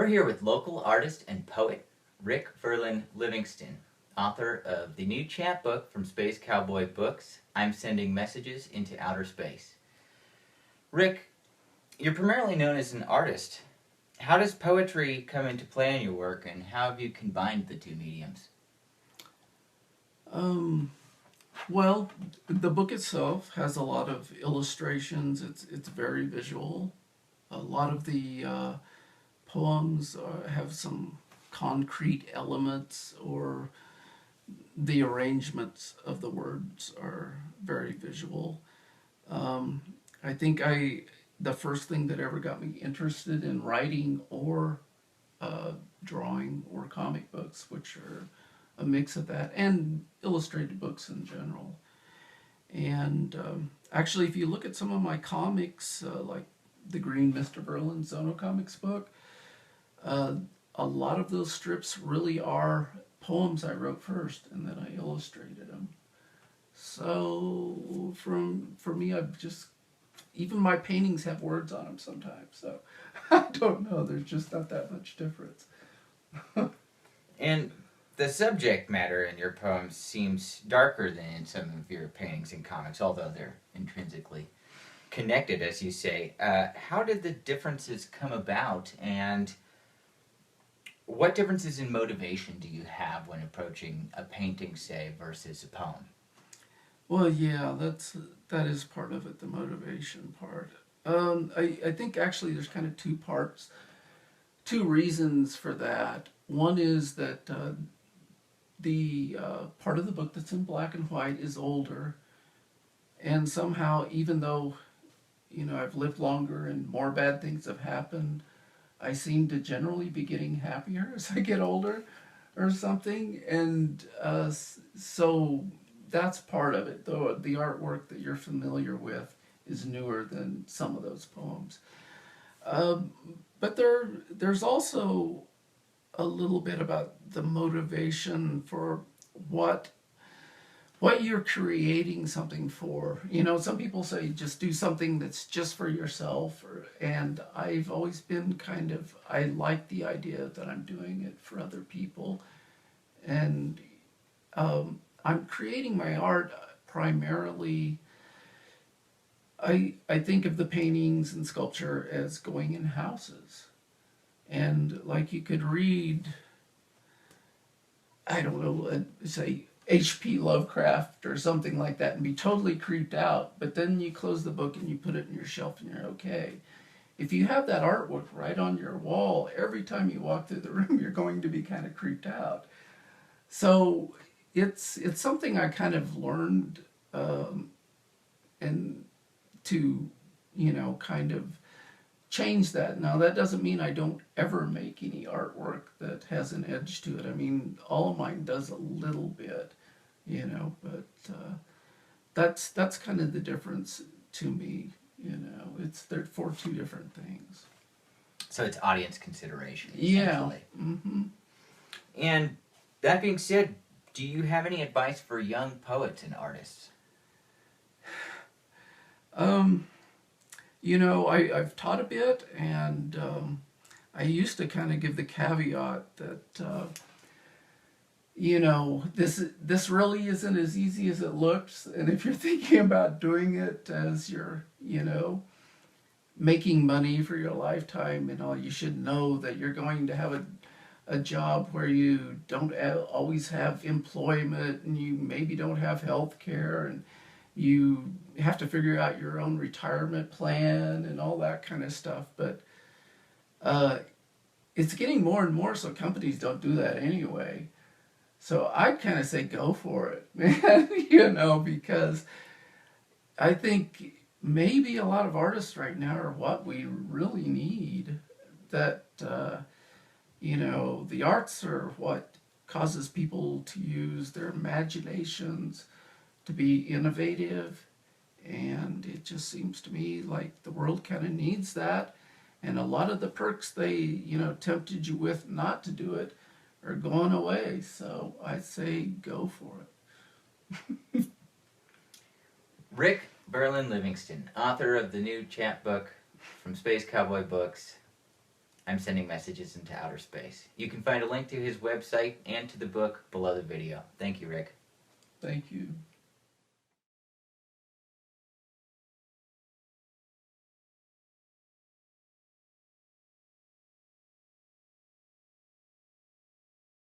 here with local artist and poet Rick Verlin Livingston, author of the new chapbook from Space Cowboy Books, I'm Sending Messages into Outer Space. Rick, you're primarily known as an artist. How does poetry come into play in your work, and how have you combined the two mediums? Well, the book itself has a lot of illustrations. It's very visual. A lot of the poems have some concrete elements, or the arrangements of the words are very visual. I think the first thing that ever got me interested in writing or drawing or comic books, which are a mix of that, and illustrated books in general. And actually, if you look at some of my comics, like the Green Mr. Verlin Zono Comics book, a lot of those strips really are poems I wrote first, and then I illustrated them. So for me, I've just, even my paintings have words on them sometimes. So I don't know. There's just not that much difference. And the subject matter in your poems seems darker than in some of your paintings and comics, although they're intrinsically connected, as you say. How did the differences come about, and what differences in motivation do you have when approaching a painting, say, versus a poem? Well, yeah, that is part of it, the motivation part. I think actually there's kind of two parts, two reasons for that. One is that the part of the book that's in black and white is older, and somehow, even though I've lived longer and more bad things have happened, I seem to generally be getting happier as I get older, or something, and so that's part of it. Though the artwork that you're familiar with is newer than some of those poems, but there's also a little bit about the motivation for what you're creating something for. Some people say just do something that's just for yourself, and I've always been I like the idea that I'm doing it for other people, and I'm creating my art primarily. I think of the paintings and sculpture as going in houses. And like you could read, I don't know, say H.P. Lovecraft or something like that and be totally creeped out, but then you close the book and you put it in your shelf and you're okay. If you have that artwork right on your wall, every time you walk through the room, you're going to be kind of creeped out. So it's something I kind of learned, and to, kind of change that. Now, that doesn't mean I don't ever make any artwork that has an edge to it. I mean, all of mine does a little bit, but that's kind of the difference to me. They're for two different things. So it's audience consideration, Yeah. essentially. Mm-hmm. And that being said, do you have any advice for young poets and artists? I've taught a bit, and I used to kind of give the caveat that, this really isn't as easy as it looks, and if you're thinking about doing it as you're, making money for your lifetime and all, you should know that you're going to have a job where you don't always have employment, and you maybe don't have health care, and you have to figure out your own retirement plan and all that kind of stuff. But it's getting more and more so companies don't do that anyway. So I'd kind of say go for it, man, because I think maybe a lot of artists right now are what we really need. That, the arts are what causes people to use their imaginations, to be innovative, and it just seems to me like the world kind of needs that, and a lot of the perks they tempted you with not to do it are going away, so I say go for it. Rick Verlin Livingston, author of the new chapbook from Space Cowboy Books, I'm Sending Messages into Outer Space. You can find a link to his website and to the book below the video. Thank you, Rick. Thank you.